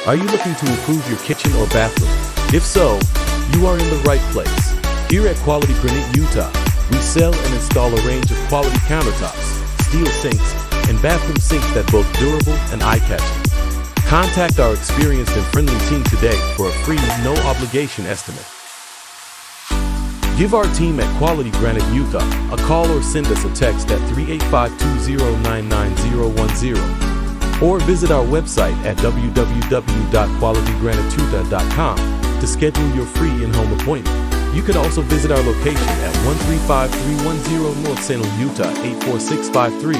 Are you looking to improve your kitchen or bathroom? If so, you are in the right place. Here at Quality Granite Utah, we sell and install a range of quality countertops, steel sinks, and bathroom sinks that are both durable and eye-catching. Contact our experienced and friendly team today for a free, no-obligation estimate. Give our team at Quality Granite Utah a call or send us a text at 385-2099010 or visit our website at www.qualitygraniteutah.com to schedule your free in-home appointment. You can also visit our location at 135310 North Salem, Utah 84653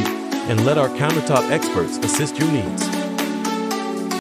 and let our countertop experts assist your needs.